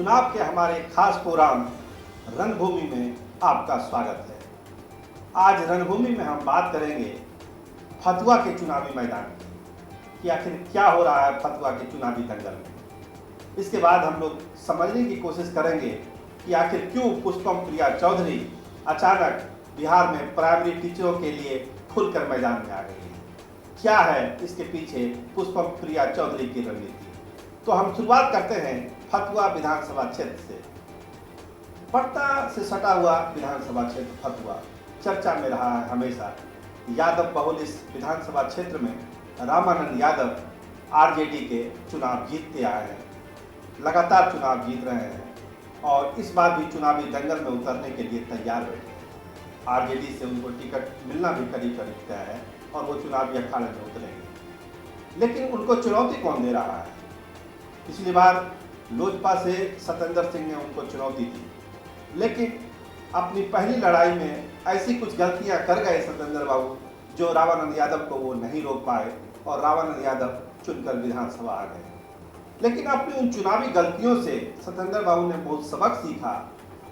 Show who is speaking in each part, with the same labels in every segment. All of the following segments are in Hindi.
Speaker 1: चुनाव के हमारे खास प्रोग्राम रणभूमि में आपका स्वागत है। आज रणभूमि में हम बात करेंगे फतुआ के चुनावी मैदान की कि आखिर क्या हो रहा है फतुआ के चुनावी दंगल में। इसके बाद हम लोग समझने की कोशिश करेंगे कि आखिर क्यों पुष्पम प्रिया चौधरी अचानक बिहार में प्राइमरी टीचरों के लिए खुलकर मैदान में आ गई है। क्या है इसके पीछे पुष्पम प्रिया चौधरी की रणनीति। तो हम शुरुआत करते हैं फतुआ विधानसभा क्षेत्र से। पटना से सटा हुआ विधानसभा क्षेत्र फतुआ चर्चा में रहा है हमेशा। यादव बहुल इस विधानसभा क्षेत्र में रामानंद यादव आरजेडी के चुनाव जीतते आए हैं, लगातार चुनाव जीत रहे हैं और इस बार भी चुनावी दंगल में उतरने के लिए तैयार बैठे हैं। आरजेडी से उनको टिकट मिलना भी करीब करीब तय है और वो चुनावी अखाड़े में उतरेंगे। लेकिन उनको चुनौती कौन दे रहा है? पिछली बार लोजपा से सत्येंद्र सिंह ने उनको चुनौती दी, लेकिन अपनी पहली लड़ाई में ऐसी कुछ गलतियां कर गए सत्येंद्र बाबू जो रामानंद यादव को वो नहीं रोक पाए और रामानंद यादव चुनकर विधानसभा आ गए। लेकिन अपनी उन चुनावी गलतियों से सत्येंद्र बाबू ने बहुत सबक सीखा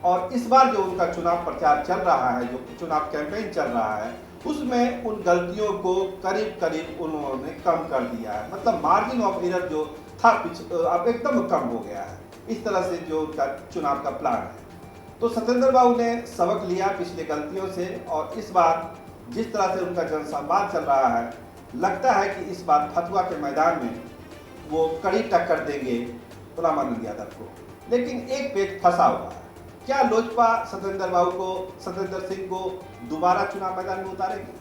Speaker 1: और इस बार जो उनका चुनाव प्रचार चल रहा है, जो चुनाव कैंपेन चल रहा है, उसमें उन गलतियों को करीब करीब उन्होंने कम कर दिया है। मतलब मार्जिन ऑफ एरर जो था अब एकदम कम हो गया है। इस तरह से जो उनका चुनाव का प्लान है, तो सत्येंद्र बाबू ने सबक लिया पिछले गलतियों से और इस बार जिस तरह से उनका जनसंवाद चल रहा है, लगता है कि इस बार फतुआ के मैदान में वो कड़ी टक्कर देंगे रामानंद यादव को। लेकिन एक पेच फंसा हुआ है। क्या लोजपा सत्येंद्र सिंह को दोबारा चुनाव मैदान में उतारेगी?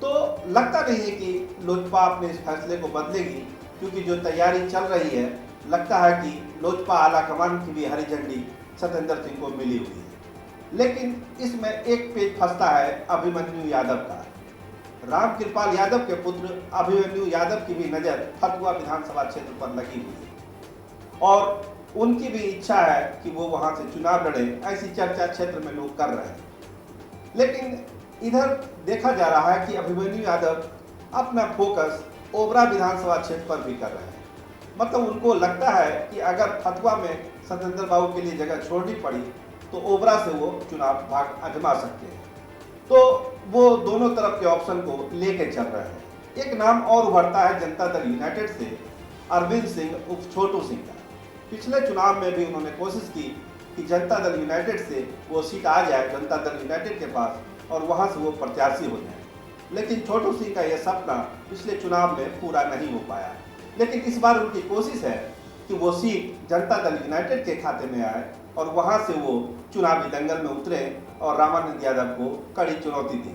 Speaker 1: तो लगता नहीं है कि लोजपा अपने इस फैसले को बदलेगी, क्योंकि जो तैयारी चल रही है, लगता है कि लोजपा आलाकमान की भी हरी झंडी सत्येंद्र सिंह को मिली हुई है। लेकिन इसमें एक पेच फंसता है अभिमन्यु यादव का। रामकृपाल यादव के पुत्र अभिमन्यु यादव की भी नज़र फतुआ विधानसभा क्षेत्र पर लगी हुई है और उनकी भी इच्छा है कि वो वहां से चुनाव लड़े। ऐसी चर्चा क्षेत्र में लोग कर रहे हैं। लेकिन इधर देखा जा रहा है कि अभिमन्यु यादव अपना फोकस ओबरा विधानसभा क्षेत्र पर भी कर रहे हैं। मतलब उनको लगता है कि अगर फतुआ में सत्येंद्र बाबू के लिए जगह छोड़नी पड़ी तो ओबरा से वो चुनाव भाग आजमा सकते हैं। तो वो दोनों तरफ के ऑप्शन को लेके चल रहे हैं। एक नाम और उभरता है जनता दल यूनाइटेड से अरविंद सिंह उर्फ छोटू सिंह का। पिछले चुनाव में भी उन्होंने कोशिश की कि जनता दल यूनाइटेड से वो सीट आ जाए जनता दल यूनाइटेड के पास और वहां से वो प्रत्याशी हो जाए। लेकिन छोटू सिंह का यह सपना पिछले चुनाव में पूरा नहीं हो पाया। लेकिन इस बार उनकी कोशिश है कि वो सीट जनता दल यूनाइटेड के खाते में आए और वहां से वो चुनावी दंगल में उतरे और रामानंद यादव को कड़ी चुनौती दी।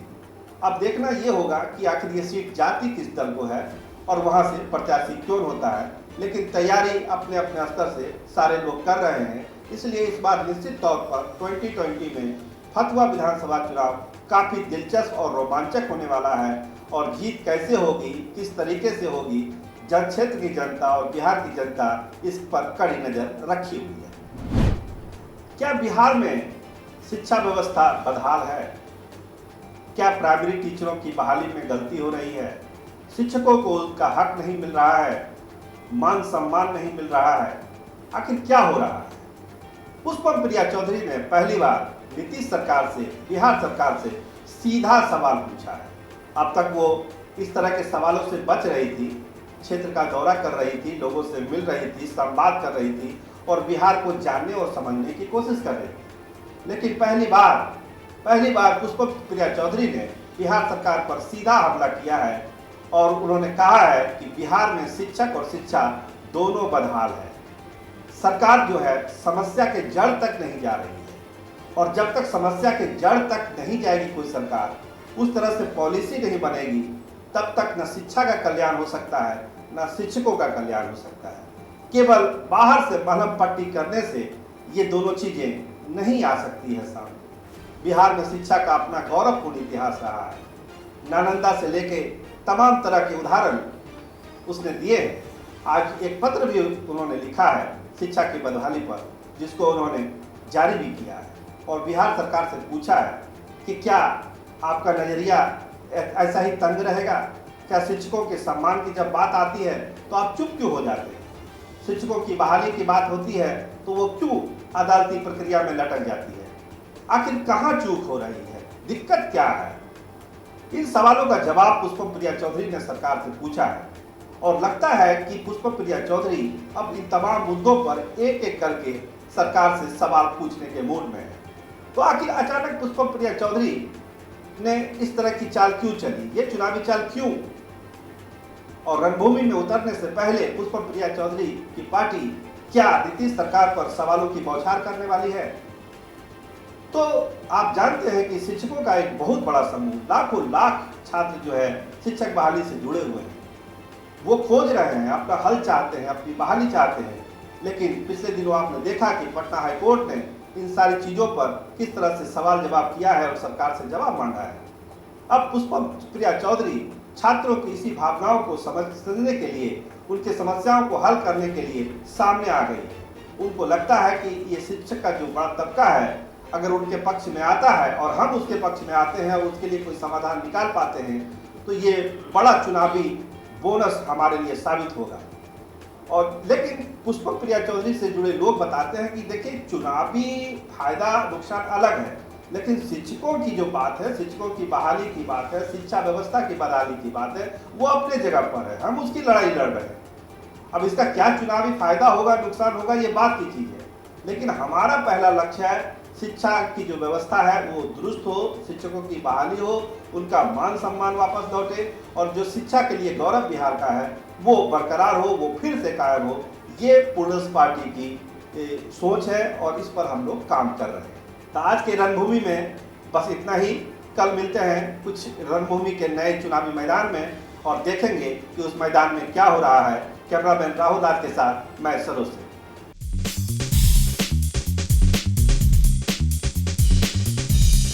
Speaker 1: अब देखना ये होगा कि आखिर ये सीट जाती किस दल को है और वहां से प्रत्याशी कौन होता है। लेकिन तैयारी अपने अपने स्तर से सारे लोग कर रहे हैं। इसलिए इस बार निश्चित तौर पर 2020 में फतुआ विधानसभा चुनाव काफ़ी दिलचस्प और रोमांचक होने वाला है और जीत कैसे होगी, किस तरीके से होगी, जन क्षेत्र की जनता और बिहार की जनता इस पर कड़ी नज़र रखी हुई है। क्या बिहार में शिक्षा व्यवस्था बदहाल है? क्या प्राइमरी टीचरों की बहाली में गलती हो रही है? शिक्षकों को उनका हक नहीं मिल रहा है? मान सम्मान नहीं मिल रहा है? आखिर क्या हो रहा है? पुष्पम प्रिया चौधरी ने पहली बार नीतीश सरकार से, बिहार सरकार से सीधा सवाल पूछा है। अब तक वो इस तरह के सवालों से बच रही थी, क्षेत्र का दौरा कर रही थी, लोगों से मिल रही थी, संवाद कर रही थी और बिहार को जानने और समझने की कोशिश कर रही थी। लेकिन पहली बार पुष्पम प्रिया चौधरी ने बिहार सरकार पर सीधा हमला किया है और उन्होंने कहा है कि बिहार में शिक्षक और शिक्षा दोनों बदहाल है। सरकार जो है समस्या के जड़ तक नहीं जा रही है और जब तक समस्या के जड़ तक नहीं जाएगी कोई सरकार, उस तरह से पॉलिसी नहीं बनेगी, तब तक न शिक्षा का कल्याण हो सकता है न शिक्षकों का कल्याण हो सकता है। केवल बाहर से मलहम पट्टी करने से ये दोनों चीज़ें नहीं आ सकती है सामने। बिहार में शिक्षा का अपना गौरवपूर्ण इतिहास रहा है। नालंदा से लेके तमाम तरह के उदाहरण उसने दिए हैं। आज एक पत्र भी उन्होंने लिखा है शिक्षा की बदहाली पर, जिसको उन्होंने जारी भी किया है और बिहार सरकार से पूछा है कि क्या आपका नज़रिया ऐसा ही तंग रहेगा? क्या शिक्षकों के सम्मान की जब बात आती है तो आप चुप क्यों हो जाते हैं? शिक्षकों की बहाली की बात होती है तो वो क्यों अदालती प्रक्रिया में लटक जाती है? आखिर कहाँ चूक हो रही है, दिक्कत क्या है? इन सवालों का जवाब पुष्पम चौधरी ने सरकार से पूछा है और लगता है कि पुष्पम चौधरी अब इन तमाम मुद्दों पर एक एक करके सरकार से सवाल पूछने के मूड में है। तो आखिर अचानक पुष्पम चौधरी ने इस तरह की चाल क्यों चली, ये चुनावी चाल क्यों? और रणभूमि में उतरने से पहले पुष्पम चौधरी की पार्टी क्या नीतीश सरकार पर सवालों की बौछार करने वाली है? तो आप जानते हैं कि शिक्षकों का एक बहुत बड़ा समूह, लाखों लाख छात्र जो है शिक्षक बहाली से जुड़े हुए हैं। वो खोज रहे हैं, अपना हल चाहते हैं, अपनी बहाली चाहते हैं। लेकिन पिछले दिनों आपने देखा कि पटना हाईकोर्ट ने इन सारी चीज़ों पर किस तरह से सवाल जवाब किया है और सरकार से जवाब मांगा है। अब पुष्पम चौधरी छात्रों की इसी भावनाओं को समझने के लिए, उनके समस्याओं को हल करने के लिए सामने आ गई। उनको लगता है कि ये शिक्षक का जो बड़ा तबका है, अगर उनके पक्ष में आता है और हम उसके पक्ष में आते हैं और उसके लिए कोई समाधान निकाल पाते हैं तो ये बड़ा चुनावी बोनस हमारे लिए साबित होगा। और लेकिन पुष्पम चौधरी से जुड़े लोग बताते हैं कि देखिए, चुनावी फायदा नुकसान अलग है, लेकिन शिक्षकों की जो बात है, शिक्षकों की बहाली की बात है, शिक्षा व्यवस्था की बहाली की बात है, वो अपने जगह पर है। हम उसकी लड़ाई लड़ रहे हैं। अब इसका क्या चुनावी फायदा होगा, नुकसान होगा, ये बात की चीज है। लेकिन हमारा पहला लक्ष्य है शिक्षा की जो व्यवस्था है वो दुरुस्त हो, शिक्षकों की बहाली हो, उनका मान सम्मान वापस लौटे और जो शिक्षा के लिए गौरव बिहार का है वो बरकरार हो, वो फिर से कायम हो। ये प्लूरल्स पार्टी की सोच है और इस पर हम लोग काम कर रहे हैं। तो आज के रणभूमि में बस इतना ही। कल मिलते हैं कुछ रणभूमि के नए चुनावी मैदान में और देखेंगे कि उस मैदान में क्या हो रहा है। कैमरामैन राहुल दास के साथ मैं सरोज।